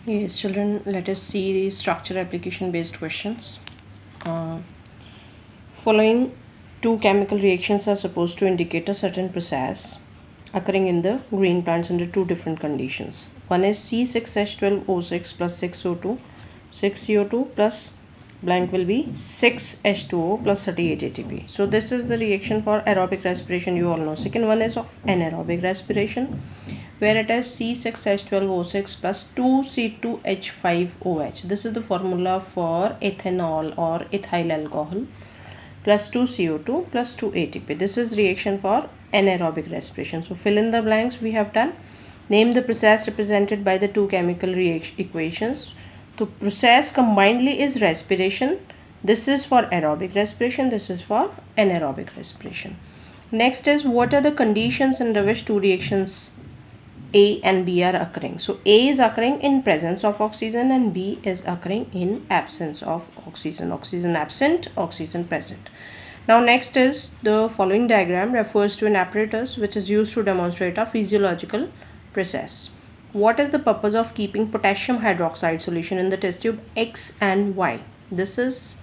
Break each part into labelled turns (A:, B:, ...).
A: Yes, children, let us see the structure application based questions. Uh, Following two chemical reactions are supposed to indicate a certain process occurring in the green plants under two different conditions. One is C6H12O6 plus 6O2, 6CO2 plus blank will be 6H2O plus 38 ATP. So this is the reaction for aerobic respiration, you all know. Second one is of anaerobic respiration, where it is C6H12O6 plus 2C2H5OH. This is the formula for ethanol or ethyl alcohol plus 2 CO2 plus 2 ATP. This is reaction for anaerobic respiration. So fill in the blanks we have done. Name the process represented by the two chemical equations. The process combinedly is respiration. This is for aerobic respiration. This is for anaerobic respiration. Next is, what are the conditions under which two reactions A and B are occurring? So A is occurring in presence of oxygen and B is occurring in absence of oxygen. Oxygen absent, oxygen present. Now next is, the following diagram refers to an apparatus which is used to demonstrate a physiological process. What is the purpose of keeping potassium hydroxide solution in the test tube X and Y? This is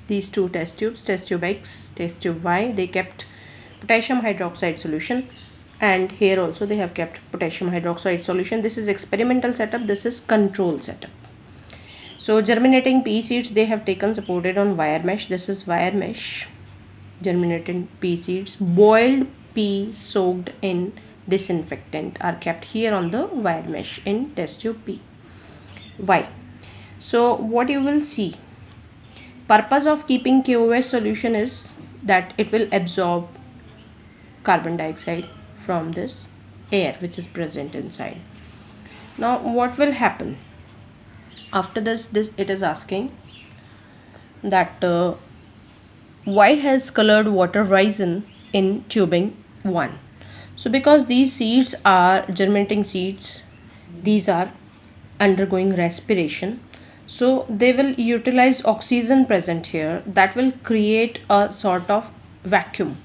A: these two test tubes, test tube X, test tube Y. They kept potassium hydroxide solution, and here also they have kept potassium hydroxide solution. This is experimental setup, this is control setup. So germinating pea seeds they have taken supported on wire mesh. This is wire mesh. Germinating pea seeds, boiled pea soaked in disinfectant are kept here on the wire mesh in test tube P. Why? So what you will see, purpose of keeping KOH solution is that it will absorb carbon dioxide from this air which is present inside. Now what will happen after this it is asking that why has colored water risen in tubing 1? So because these seeds are germinating seeds, these are undergoing respiration, so they will utilize oxygen present here, that will create a sort of vacuum.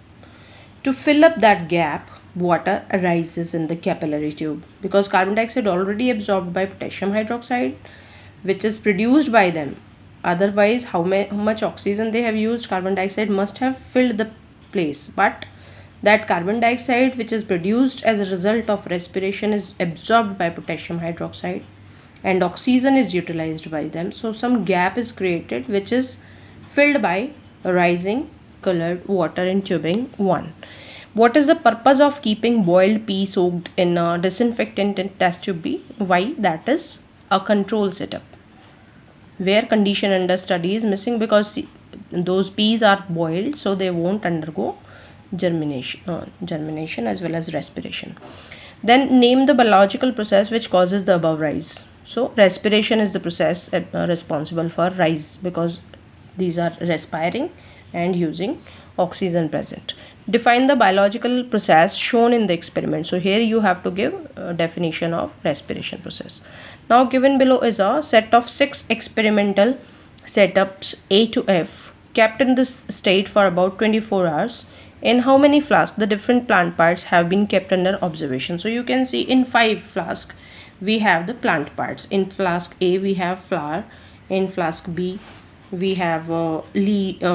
A: To fill up that gap, water arises in the capillary tube because carbon dioxide already absorbed by potassium hydroxide which is produced by them. Otherwise, how much oxygen they have used, carbon dioxide must have filled the place, but that carbon dioxide which is produced as a result of respiration is absorbed by potassium hydroxide and oxygen is utilized by them. So some gap is created which is filled by rising colored water in tubing 1. What is the purpose of keeping boiled pea soaked in a disinfectant in test tube B? Why? That is a control setup where condition under study is missing because those peas are boiled, so they won't undergo germination as well as respiration. Then name the biological process which causes the above rise. So respiration is the process responsible for rise because these are respiring and using oxygen present. Define the biological process shown in the experiment. So here you have to give a definition of respiration process. Now given below is a set of 6 experimental setups A to F kept in this state for about 24 hours. In how many flasks the different plant parts have been kept under observation? So you can see in 5 flasks we have the plant parts. In flask A we have flower, in flask B we have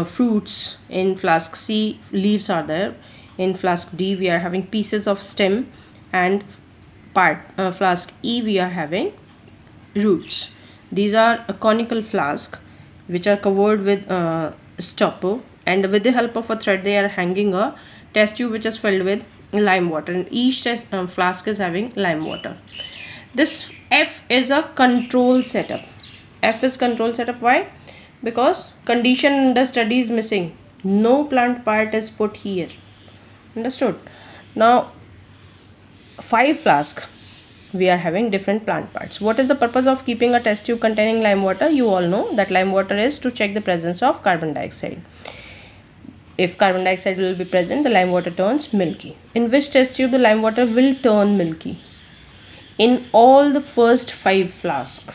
A: fruits, in flask C leaves are there, in flask D we are having pieces of stem, and flask E we are having roots. These are a conical flask which are covered with stopper, and with the help of a thread they are hanging a test tube which is filled with lime water, and each flask is having lime water. This F is a control setup. F is control setup. Why? Because condition under study is missing, no plant part is put here. Understood? Now 5 flask we are having different plant parts. What is the purpose of keeping a test tube containing lime water? You all know that lime water is to check the presence of carbon dioxide. If carbon dioxide will be present, the lime water turns milky. In which test tube the lime water will turn milky? In all the first 5 flasks,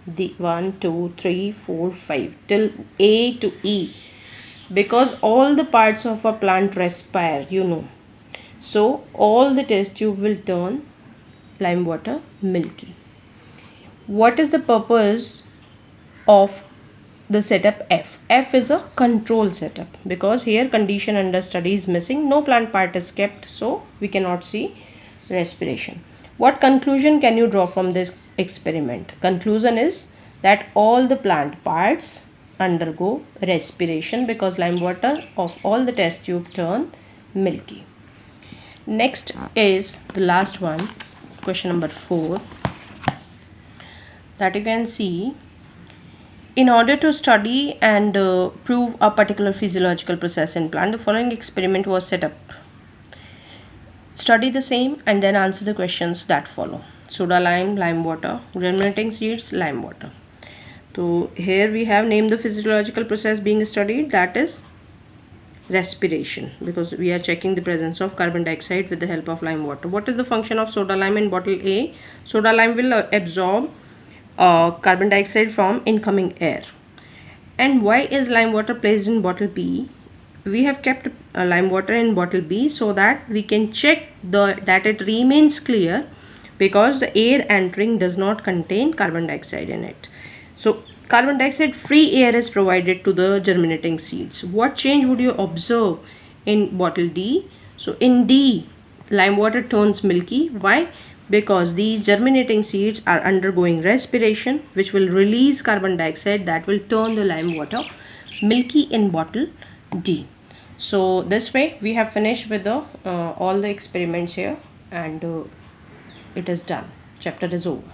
A: the 1, 2, 3, 4, 5 till A to E, because all the parts of a plant respire, you know. So all the test tube will turn lime water milky. What is the purpose of the setup F? F is a control setup because here condition under study is missing, no plant part is kept, so we cannot see respiration. What conclusion can you draw from this experiment? Conclusion is that all the plant parts undergo respiration because lime water of all the test tube turn milky. Next is the last one, question number 4, that you can see. In order to study and prove a particular physiological process in plant, the following experiment was set up. Study the same and then answer the questions that follow. Soda lime, lime water, germinating seeds, lime water. So here we have named the physiological process being studied, that is respiration, because we are checking the presence of carbon dioxide with the help of lime water. What is the function of soda lime in bottle A? Soda lime will absorb carbon dioxide from incoming air. And why is lime water placed in bottle B? We have kept lime water in bottle B so that we can check that it remains clear, because the air entering does not contain carbon dioxide in it. So carbon dioxide free air is provided to the germinating seeds. What change would you observe in bottle D? So in D, lime water turns milky. Why? Because these germinating seeds are undergoing respiration, which will release carbon dioxide that will turn the lime water milky in bottle D. So this way we have finished with the all the experiments here, and it is done. Chapter is over.